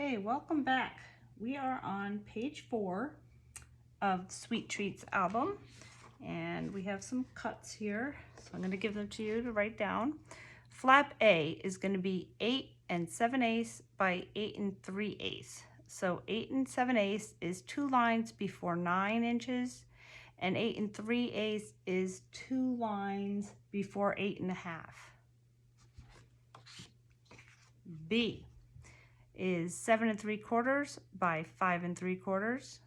Okay, welcome back. We are on page 4 of the Sweet Treats album, and we have some cuts here, so I'm going to give them to you to write down. Flap A is going to be 8 7/8 by 8 3/8. So 8 7/8 is 2 lines before 9 inches, and 8 3/8 is 2 lines before 8 1/2. B is 7 3/4 by 5 3/4.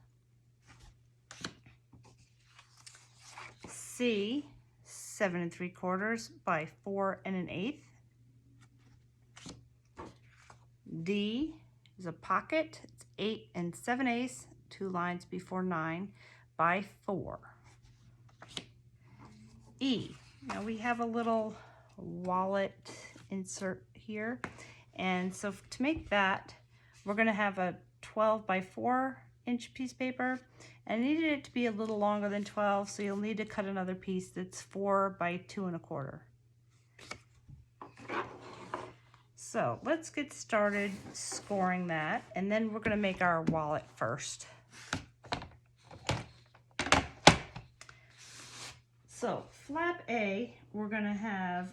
C, 7 3/4 by 4 1/8. D is a pocket. It's 8 7/8, 2 lines before 9 by 4. E, now we have a little wallet insert here, and so to make that, we're going to have a 12 by 4 inch piece of paper, and I needed it to be a little longer than 12, so you'll need to cut another piece that's 4 by 2 1/4. So let's get started scoring that, and then we're going to make our wallet first. So flap A, we're going to have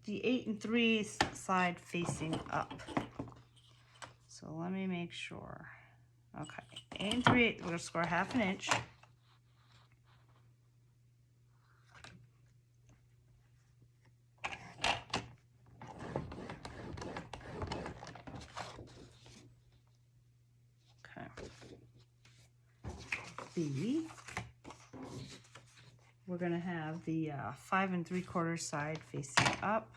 the 8 3/8 side facing up. So let me make sure. Okay, 8 3/8, we're going to score 1/2 inch. Okay. B, we're going to have the 5 3/4 side facing up.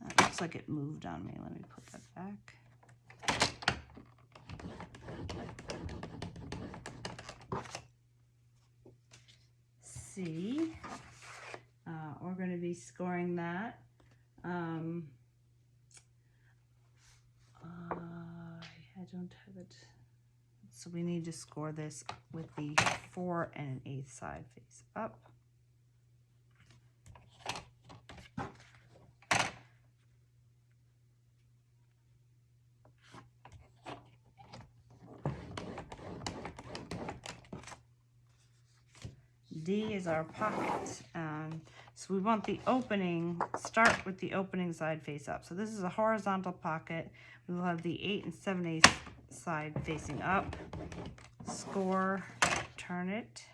That looks like it moved on me. Let me put that back. C, we're going to be scoring that. I don't have it. So we need to score this with the 4 1/8 side face up. D is our pocket. So we want the opening, start with the opening side face up. So this is a horizontal pocket. We will have the 8 7/8 side facing up. Score, turn it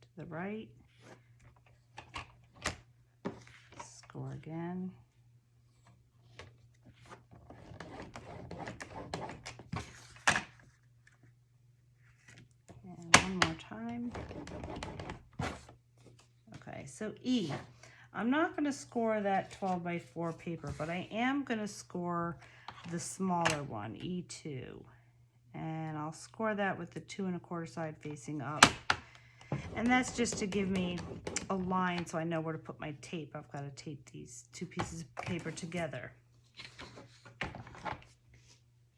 to the right. Score again. And one more time. Okay, so E. I'm not going to score that 12 by 4 paper, but I am going to score the smaller one, E2. And I'll score that with the 2 1/4 side facing up. And that's just to give me a line so I know where to put my tape. I've got to tape these 2 pieces of paper together.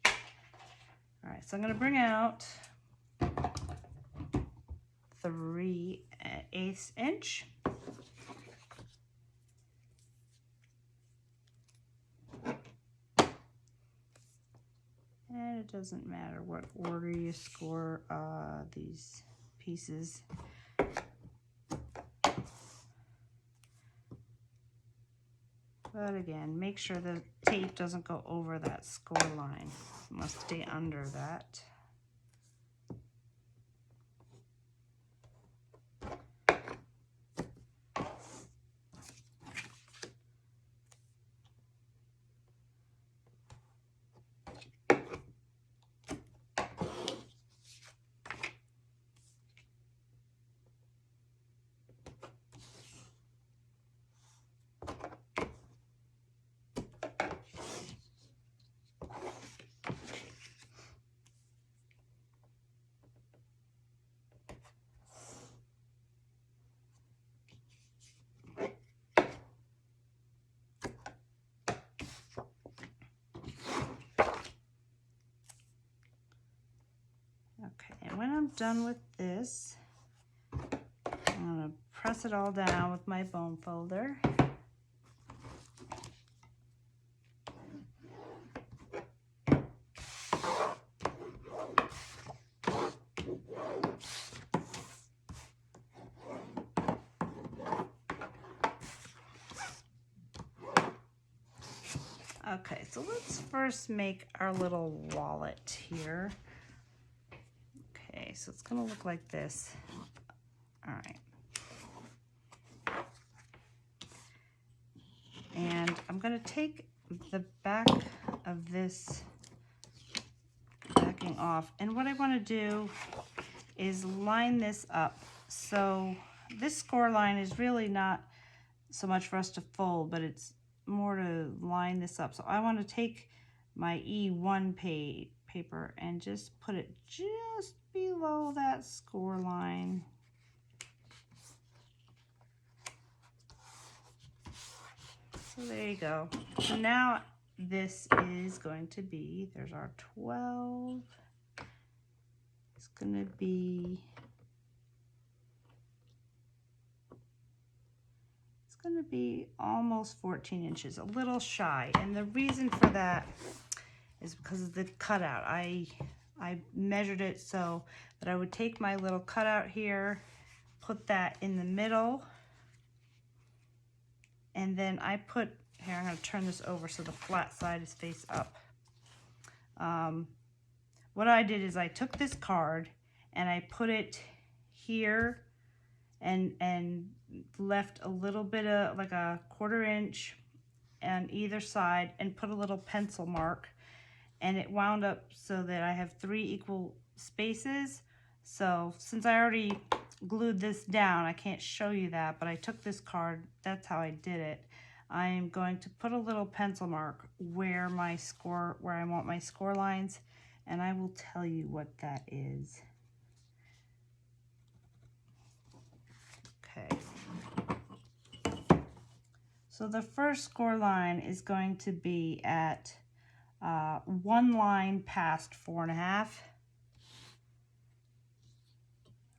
All right, so I'm going to bring out 3/8 inch. And it doesn't matter what order you score these pieces. But again, make sure the tape doesn't go over that score line. It must stay under that. Okay, and when I'm done with this, I'm going to press it all down with my bone folder. Okay, so let's first make our little wallet here. Okay, so it's gonna look like this. All right. And I'm gonna take the back of this backing off. And what I wanna do is line this up. So this score line is really not so much for us to fold, but it's more to line this up. So I want to take my E1 paper and just put it just below that score line. So there you go. So now this is going to be, there's our 12. It's going to be, going to be almost 14 inches, a little shy. And the reason for that is because of the cutout. I measured it so that I would take my little cutout here, put that in the middle, and then I put, here I'm going to turn this over so the flat side is face up. What I did is I took this card and I put it here and left a little bit of like a 1/4 inch on either side and put a little pencil mark, and it wound up so that I have 3 equal spaces. So since I already glued this down, I can't show you that, but I took this card, that's how I did it. I'm going to put a little pencil mark where I want my score lines, and I will tell you what that is. Okay. So the first score line is going to be at 1 line past 4.5,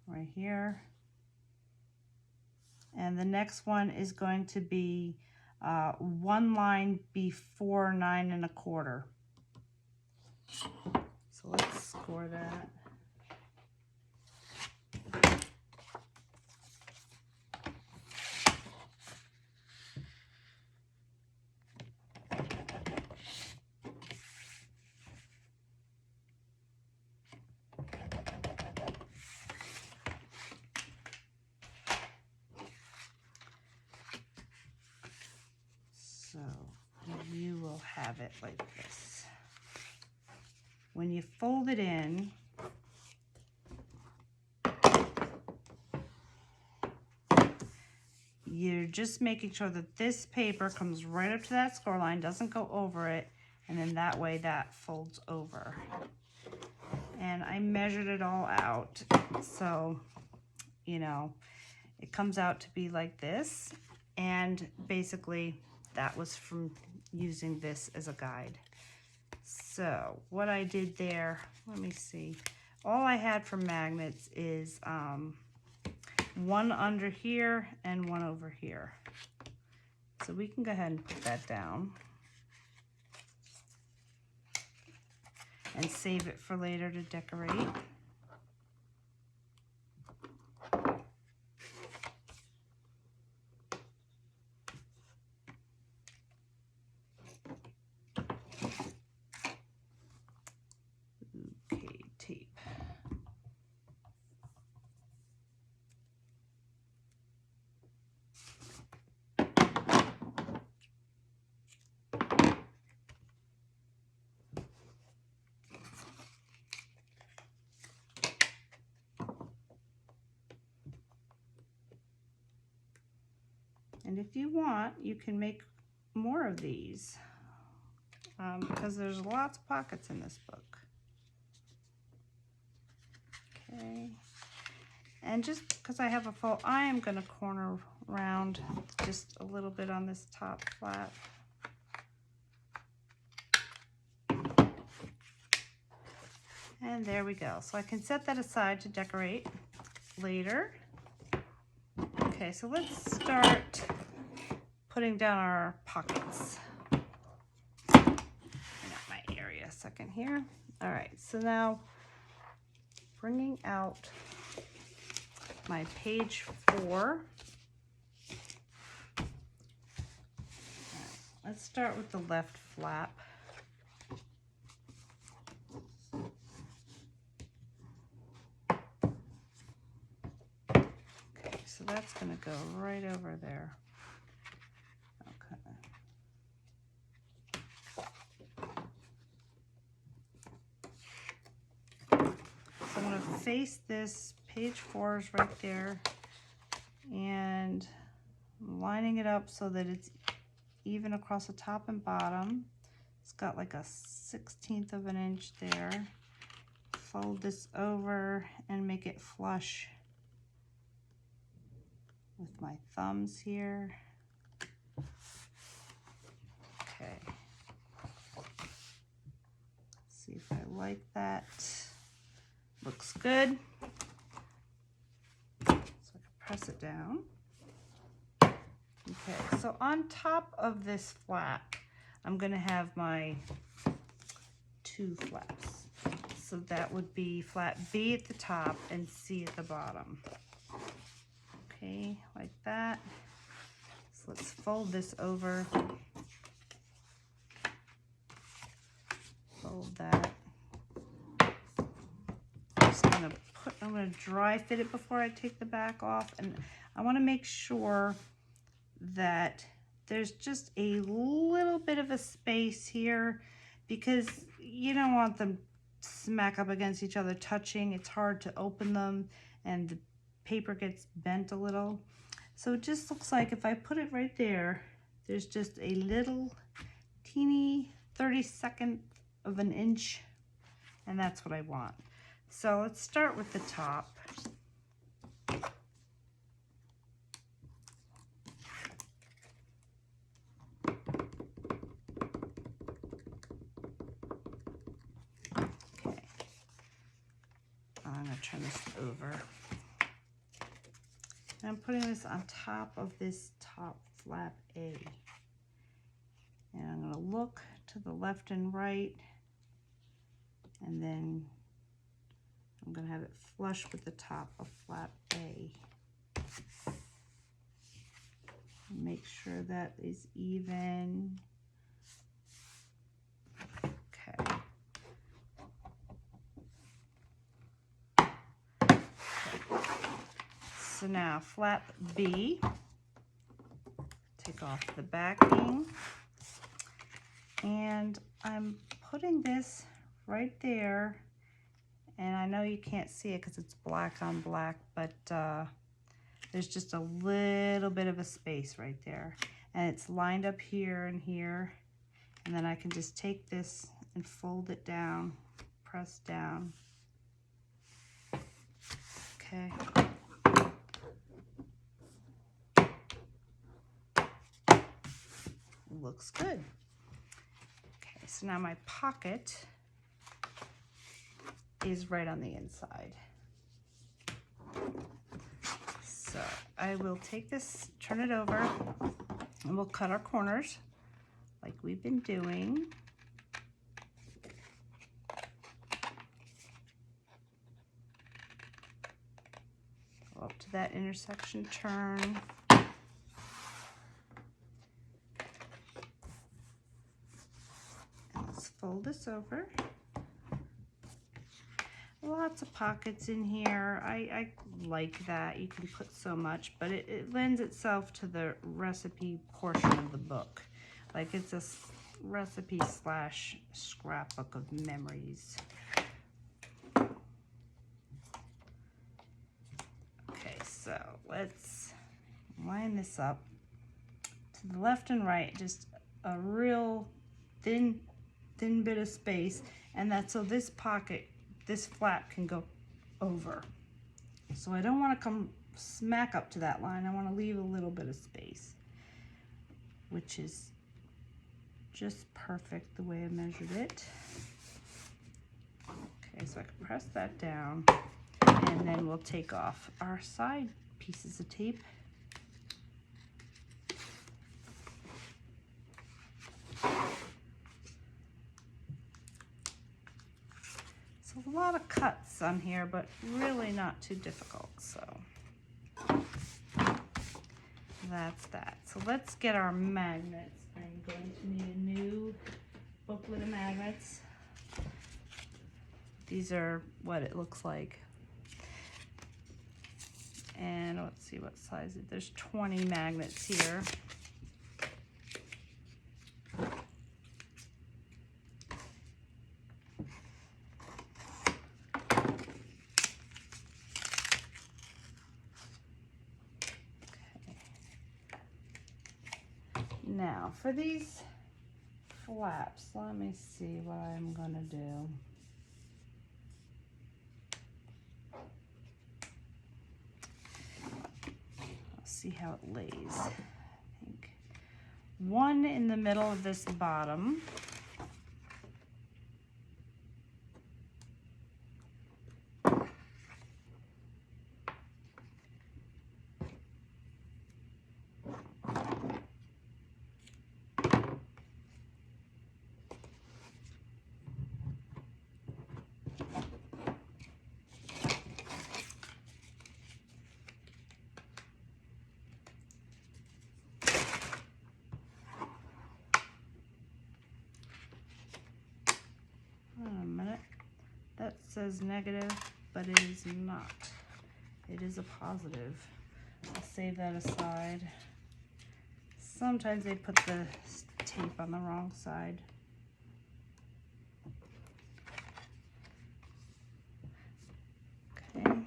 right here. And the next one is going to be 1 line before 9 1/4. So let's score that. So you will have it like this. When you fold it in, you're just making sure that this paper comes right up to that score line, doesn't go over it, and then that way that folds over. And I measured it all out, so you know it comes out to be like this, and basically that was from using this as a guide. So what I did there, let me see, all I had for magnets is 1 under here and 1 over here. So we can go ahead and put that down and save it for later to decorate. Okay, tape. And if you want, you can make more of these because there's lots of pockets in this book. Okay, and just because I have a fold, I am going to corner round just a little bit on this top flap. And there we go. So I can set that aside to decorate later. Okay, so let's start putting down our pockets. Clean up my area a second here. All right, so now bringing out my page 4. Let's start with the left flap. Okay, so that's going to go right over there. Okay. So I'm going to face this. Page 4 is right there. And I'm lining it up so that it's even across the top and bottom. It's got like a 1/16 of an inch there. Fold this over and make it flush with my thumbs here. Okay. See if I like that. Looks good. So I can press it down. Okay, so on top of this flap, I'm going to have my 2 flaps. So that would be flap B at the top and C at the bottom. Okay, like that. So let's fold this over. Fold that. I'm going to dry fit it before I take the back off, and I want to make sure that there's just a little bit of a space here because you don't want them smack up against each other touching. It's hard to open them and the paper gets bent a little. So it just looks like if I put it right there, there's just a little teeny 32nd of an inch, and that's what I want. So let's start with the top. Okay, I'm going to turn this over. And I'm putting this on top of this top flap A. And I'm going to look to the left and right, and then I'm going to have it flush with the top of flap A. Make sure that is even. Okay. So now flap B, take off the backing, and I'm putting this right there, and I know you can't see it because it's black on black, but there's just a little bit of a space right there, and it's lined up here and here, and then I can just take this and fold it down, press down. Okay. Looks good. Okay, so now my pocket is right on the inside. So I will take this, turn it over, and we'll cut our corners like we've been doing. Go up to that intersection, turn. Let's fold this over. Lots of pockets in here. I like that. You can put so much, but it lends itself to the recipe portion of the book. Like it's a recipe slash scrapbook of memories. Okay, so let's line this up to the left and right, just a real thin bit of space, and that's so this pocket, this flap can go over. So I don't want to come smack up to that line. I want to leave a little bit of space, which is just perfect the way I measured it. Okay, so I can press that down, and then we'll take off our side pieces of tape. So a lot of cuts on here, but really not too difficult, so that's that. So let's get our magnets. I'm going to need a new booklet of magnets. These are what it looks like. And let's see what size. There's 20 magnets here. Now for these flaps, let me see what I'm gonna do. Let's see how it lays. I think one in the middle of this bottom. A minute. That says negative, but it is not. It is a positive. I'll save that aside. Sometimes they put the tape on the wrong side. Okay.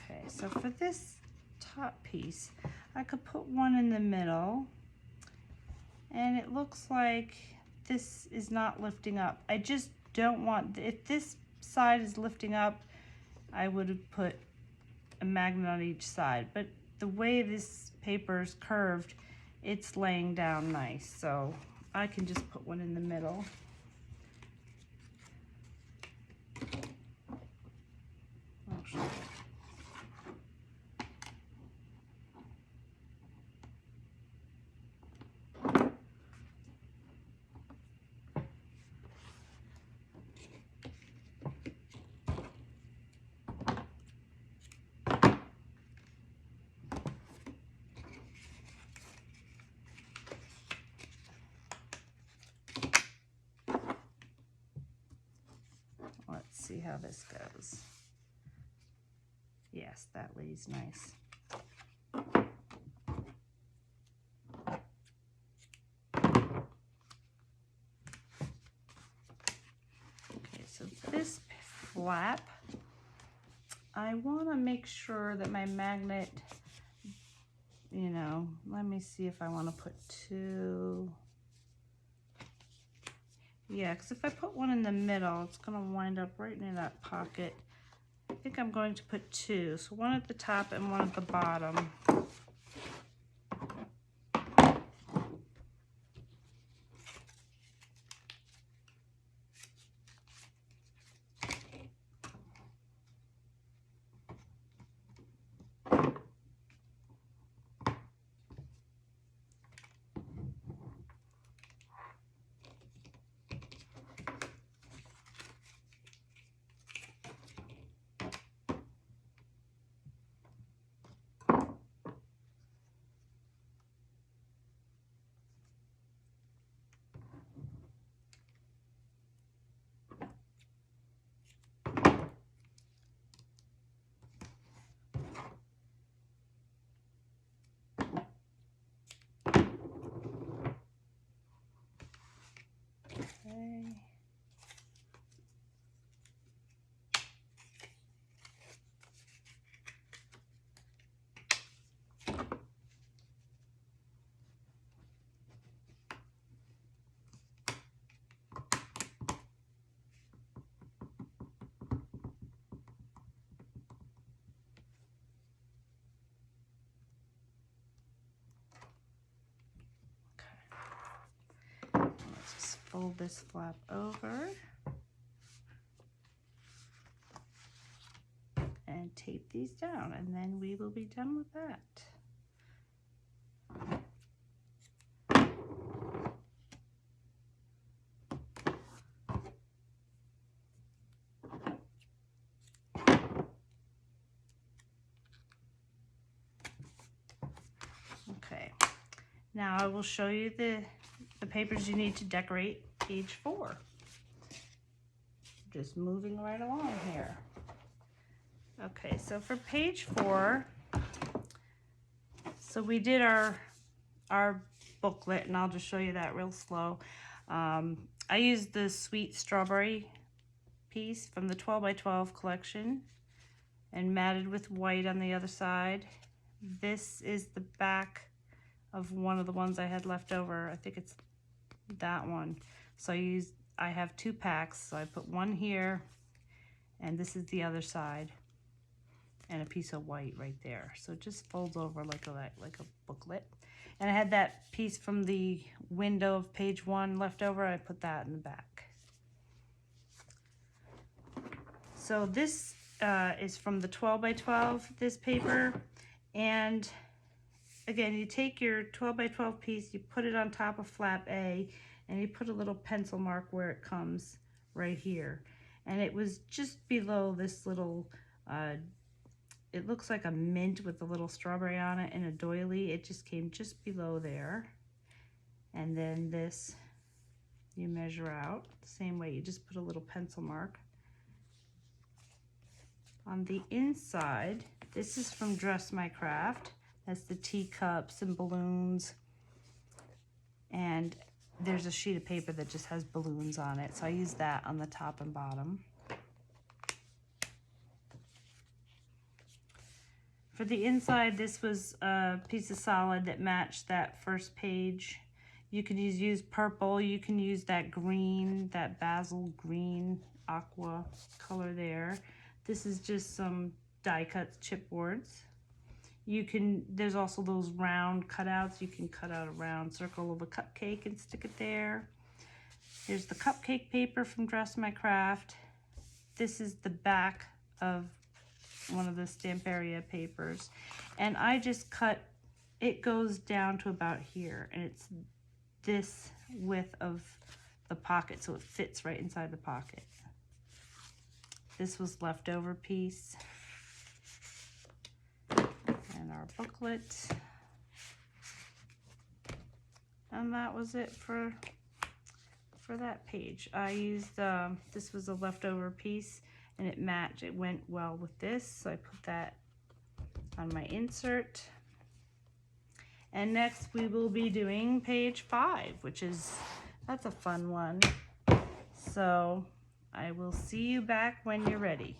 Okay, so for this top piece, I could put one in the middle, and it looks like this is not lifting up. I just don't want, if this side is lifting up, I would have put a magnet on each side, but the way this paper is curved, it's laying down nice, so I can just put one in the middle. I'll show you. Let's see how this goes. Yes, that lays nice. Okay, so this flap, I want to make sure that my magnet, you know, let me see if I want to put two. Yeah, because if I put one in the middle, it's going to wind up right near that pocket. I think I'm going to put two, so one at the top and one at the bottom. Okay. fold this flap over and tape these down, and then we will be done with that. Okay, now I will show you the papers you need to decorate page 4. Just moving right along here. Okay, so for page 4, so we did our booklet, and I'll just show you that real slow. I used the sweet strawberry piece from the 12 by 12 collection and matted with white on the other side. This is the back of one of the ones I had left over. I think it's that one. So I have 2 packs, so I put one here, and this is the other side, and a piece of white right there. So it just folds over like a booklet. And I had that piece from the window of page 1 left over. I put that in the back. So this is from the 12 by 12, this paper. And again, you take your 12 by 12 piece, you put it on top of flap A, and you put a little pencil mark where it comes right here. And it was just below this little, it looks like a mint with a little strawberry on it and a doily. It just came just below there. And then this, you measure out the same way. You just put a little pencil mark. On the inside, this is from Dress My Craft. That's the teacups and balloons. And there's a sheet of paper that just has balloons on it. So I use that on the top and bottom. For the inside, this was a piece of solid that matched that first page. You can use purple, you can use that green, that basil green aqua color there. This is just some die cut chipboards. There's also those round cutouts. You can cut out a round circle of a cupcake and stick it there. Here's the cupcake paper from Dress My Craft. This is the back of one of the Stamperia papers, and I just cut, it goes down to about here, and it's this width of the pocket, so it fits right inside the pocket. This was leftover piece, and our booklet, and that was it for that page. I used this was a leftover piece, and it matched, it went well with this, so I put that on my insert. And next we will be doing page 5, that's a fun one. So I will see you back when you're ready.